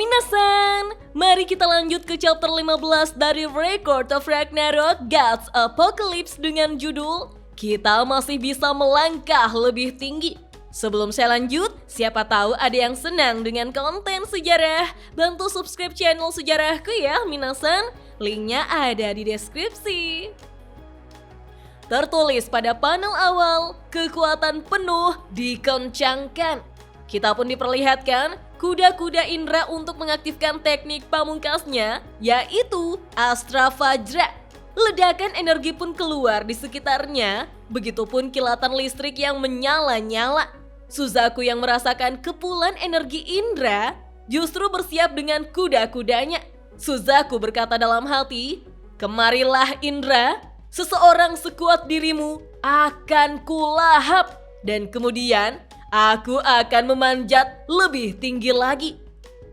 Minasan, mari kita lanjut ke chapter 15 dari Record of Ragnarok Gods Apocalypse dengan judul Kita Masih Bisa Melangkah Lebih Tinggi. Sebelum saya lanjut, siapa tahu ada yang senang dengan konten sejarah. Bantu subscribe channel sejarahku ya Minasan, linknya ada di deskripsi. Tertulis pada panel awal, kekuatan penuh dikencangkan. Kita pun diperlihatkan kuda-kuda Indra untuk mengaktifkan teknik pamungkasnya, yaitu Astra Vajra. Ledakan energi pun keluar di sekitarnya, begitupun kilatan listrik yang menyala-nyala. Suzaku yang merasakan kepulan energi Indra justru bersiap dengan kuda-kudanya. Suzaku berkata dalam hati, "Kemarilah Indra, seseorang sekuat dirimu akan kulahap dan kemudian aku akan memanjat lebih tinggi lagi."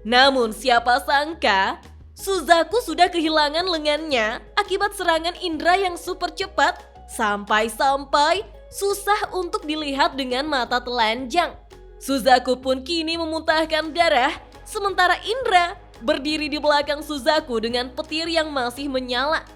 Namun siapa sangka, Suzaku sudah kehilangan lengannya akibat serangan Indra yang super cepat sampai-sampai susah untuk dilihat dengan mata telanjang. Suzaku pun kini memuntahkan darah, sementara Indra berdiri di belakang Suzaku dengan petir yang masih menyala.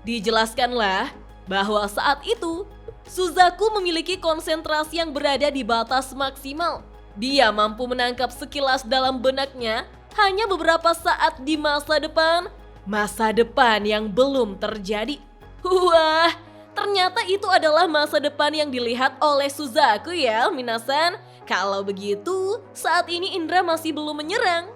Dijelaskanlah bahwa saat itu Suzaku memiliki konsentrasi yang berada di batas maksimal. Dia mampu menangkap sekilas dalam benaknya hanya beberapa saat di masa depan yang belum terjadi. Wah, ternyata itu adalah masa depan yang dilihat oleh Suzaku ya Minasan. Kalau begitu, saat ini Indra masih belum menyerang.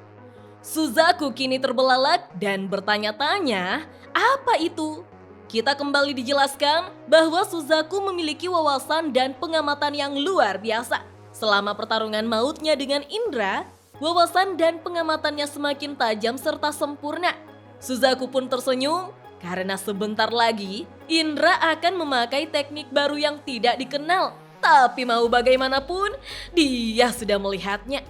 Suzaku kini terbelalak dan bertanya-tanya, apa itu? Kita kembali dijelaskan bahwa Suzaku memiliki wawasan dan pengamatan yang luar biasa. Selama pertarungan mautnya dengan Indra, wawasan dan pengamatannya semakin tajam serta sempurna. Suzaku pun tersenyum karena sebentar lagi Indra akan memakai teknik baru yang tidak dikenal. Tapi mau bagaimanapun, dia sudah melihatnya.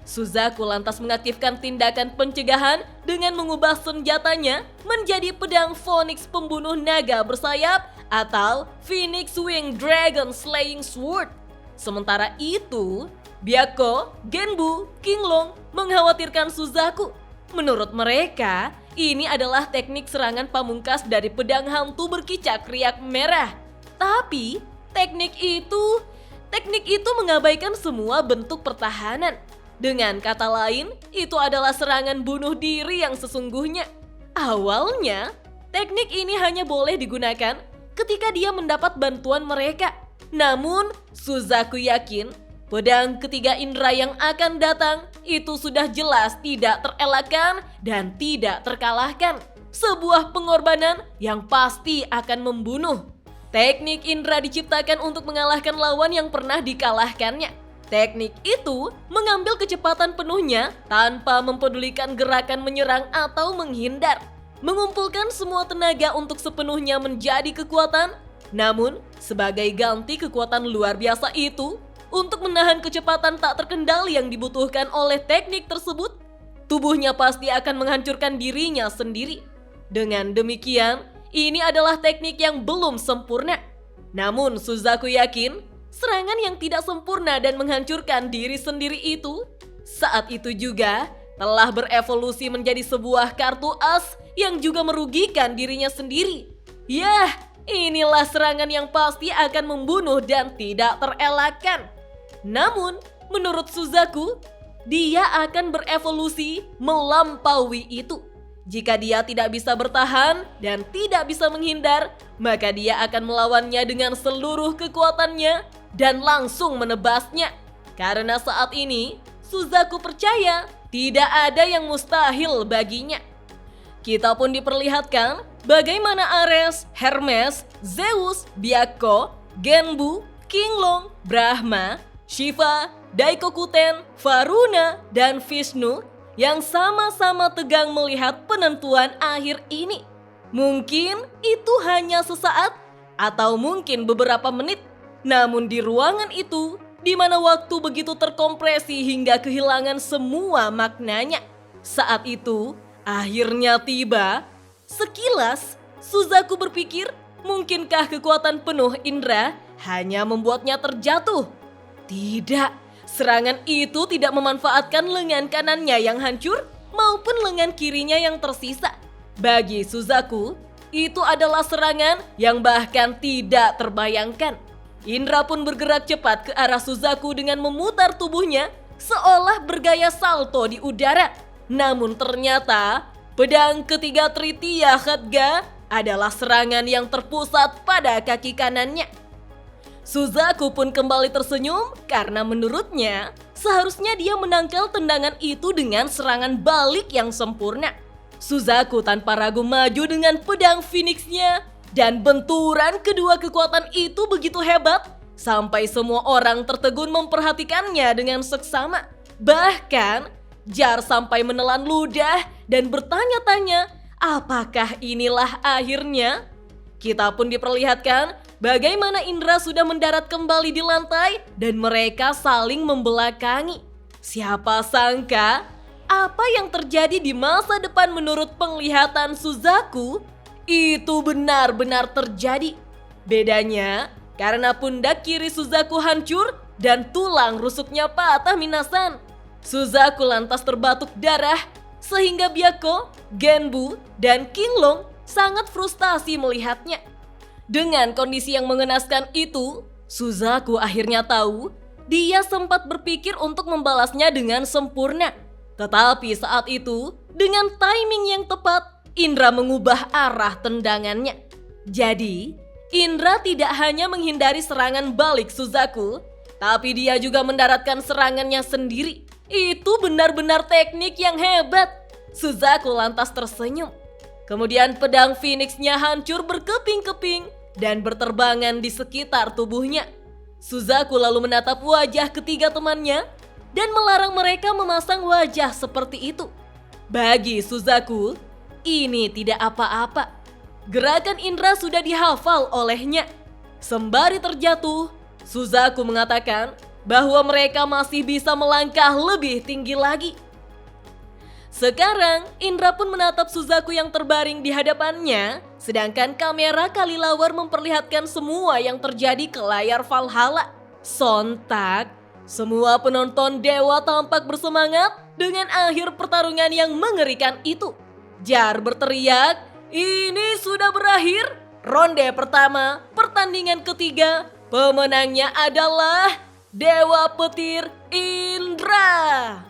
Suzaku lantas mengaktifkan tindakan pencegahan dengan mengubah senjatanya menjadi pedang Phoenix pembunuh naga bersayap atau Phoenix Wing Dragon Slaying Sword. Sementara itu, Byakko, Genbu, Qinglong mengkhawatirkan Suzaku. Menurut mereka, ini adalah teknik serangan pamungkas dari pedang hantu berkicak riak merah. Tapi, teknik itu mengabaikan semua bentuk pertahanan. Dengan kata lain, itu adalah serangan bunuh diri yang sesungguhnya. Awalnya, teknik ini hanya boleh digunakan ketika dia mendapat bantuan mereka. Namun, Suzaku yakin pedang ketiga Indra yang akan datang itu sudah jelas tidak terelakkan dan tidak terkalahkan. Sebuah pengorbanan yang pasti akan membunuh. Teknik Indra diciptakan untuk mengalahkan lawan yang pernah dikalahkannya. Teknik itu mengambil kecepatan penuhnya tanpa mempedulikan gerakan menyerang atau menghindar. Mengumpulkan semua tenaga untuk sepenuhnya menjadi kekuatan. Namun, sebagai ganti kekuatan luar biasa itu, untuk menahan kecepatan tak terkendali yang dibutuhkan oleh teknik tersebut, tubuhnya pasti akan menghancurkan dirinya sendiri. Dengan demikian, ini adalah teknik yang belum sempurna. Namun, Suzaku yakin serangan yang tidak sempurna dan menghancurkan diri sendiri itu saat itu juga telah berevolusi menjadi sebuah kartu as yang juga merugikan dirinya sendiri. Yah, inilah serangan yang pasti akan membunuh dan tidak terelakkan. Namun, menurut Suzaku, dia akan berevolusi melampaui itu. Jika dia tidak bisa bertahan dan tidak bisa menghindar, maka dia akan melawannya dengan seluruh kekuatannya dan langsung menebasnya. Karena saat ini, Suzaku percaya tidak ada yang mustahil baginya. Kita pun diperlihatkan bagaimana Ares, Hermes, Zeus, Byakko, Genbu, Qinglong, Brahma, Shiva, Daikokuten, Varuna, dan Vishnu yang sama-sama tegang melihat penentuan akhir ini. Mungkin itu hanya sesaat atau mungkin beberapa menit. Namun di ruangan itu, di mana waktu begitu terkompresi hingga kehilangan semua maknanya. Saat itu, akhirnya tiba. Sekilas, Suzaku berpikir, mungkinkah kekuatan penuh Indra hanya membuatnya terjatuh? Tidak, serangan itu tidak memanfaatkan lengan kanannya yang hancur. maupun lengan kirinya yang tersisa. Bagi Suzaku, itu adalah serangan yang bahkan tidak terbayangkan. Indra pun bergerak cepat ke arah Suzaku dengan memutar tubuhnya seolah bergaya salto di udara. Namun ternyata pedang ketiga Tritya Khadga adalah serangan yang terpusat pada kaki kanannya. Suzaku pun kembali tersenyum karena menurutnya seharusnya dia menangkal tendangan itu dengan serangan balik yang sempurna. Suzaku tanpa ragu maju dengan pedang Phoenix-nya dan benturan kedua kekuatan itu begitu hebat sampai semua orang tertegun memperhatikannya dengan seksama. Bahkan Jar sampai menelan ludah dan bertanya-tanya, apakah inilah akhirnya? Kita pun diperlihatkan bagaimana Indra sudah mendarat kembali di lantai dan mereka saling membelakangi. Siapa sangka apa yang terjadi di masa depan menurut penglihatan Suzaku itu benar-benar terjadi. Bedanya karena pundak kiri Suzaku hancur dan tulang rusuknya patah minasan. Suzaku lantas terbatuk darah sehingga Byakko, Genbu, dan Qinglong sangat frustasi melihatnya. Dengan kondisi yang mengenaskan itu, Suzaku akhirnya tahu dia sempat berpikir untuk membalasnya dengan sempurna. Tetapi saat itu, dengan timing yang tepat, Indra mengubah arah tendangannya. Jadi, Indra tidak hanya menghindari serangan balik Suzaku, tapi dia juga mendaratkan serangannya sendiri. Itu benar-benar teknik yang hebat. Suzaku lantas tersenyum. Kemudian pedang Phoenix-nya hancur berkeping-keping dan berterbangan di sekitar tubuhnya. Suzaku lalu menatap wajah ketiga temannya dan melarang mereka memasang wajah seperti itu. Bagi Suzaku, ini tidak apa-apa. Gerakan Indra sudah dihafal olehnya. Sembari terjatuh, Suzaku mengatakan bahwa mereka masih bisa melangkah lebih tinggi lagi. Sekarang, Indra pun menatap Suzaku yang terbaring di hadapannya, sedangkan kamera Kalilawar memperlihatkan semua yang terjadi ke layar Valhalla. Sontak, semua penonton dewa tampak bersemangat dengan akhir pertarungan yang mengerikan itu. Jar berteriak, "Ini sudah berakhir. Ronde pertama, pertandingan ketiga, pemenangnya adalah Dewa Petir Indra."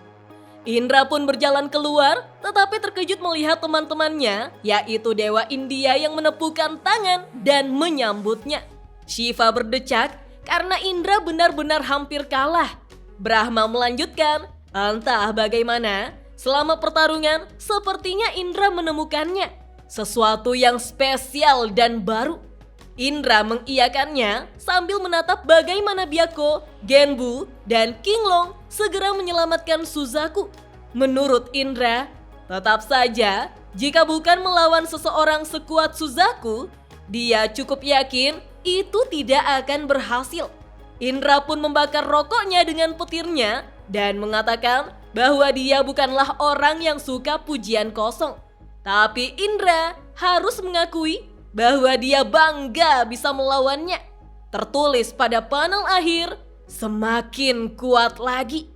Indra pun berjalan keluar, tetapi terkejut melihat teman-temannya, yaitu Dewa India yang menepukkan tangan dan menyambutnya. Shiva berdecak karena Indra benar-benar hampir kalah. Brahma melanjutkan, entah bagaimana, selama pertarungan sepertinya Indra menemukannya. Sesuatu yang spesial dan baru. Indra mengiyakannya sambil menatap bagaimana Byakko, Genbu, dan Qinglong segera menyelamatkan Suzaku. Menurut Indra, tetap saja jika bukan melawan seseorang sekuat Suzaku, dia cukup yakin itu tidak akan berhasil. Indra pun membakar rokoknya dengan petirnya dan mengatakan bahwa dia bukanlah orang yang suka pujian kosong. Tapi Indra harus mengakui bahwa dia bangga bisa melawannya. Tertulis pada panel akhir, semakin kuat lagi.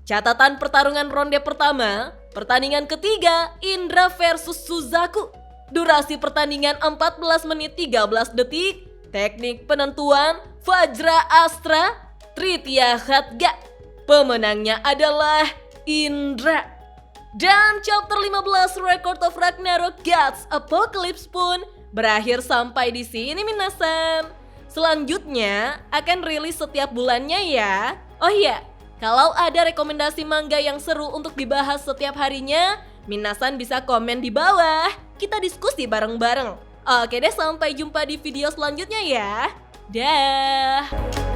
Catatan pertarungan ronde pertama, pertandingan ketiga Indra versus Suzaku. Durasi pertandingan 14 menit 13 detik, teknik penentuan Vajra Astra Tritya Khadga. Pemenangnya adalah Indra. Dan chapter 15 Record of Ragnarok Gods Apocalypse pun berakhir sampai di sini minasan. Selanjutnya akan rilis setiap bulannya ya. Oh iya, kalau ada rekomendasi manga yang seru untuk dibahas setiap harinya, minasan bisa komen di bawah. Kita diskusi bareng-bareng. Oke deh, sampai jumpa di video selanjutnya ya. Dah.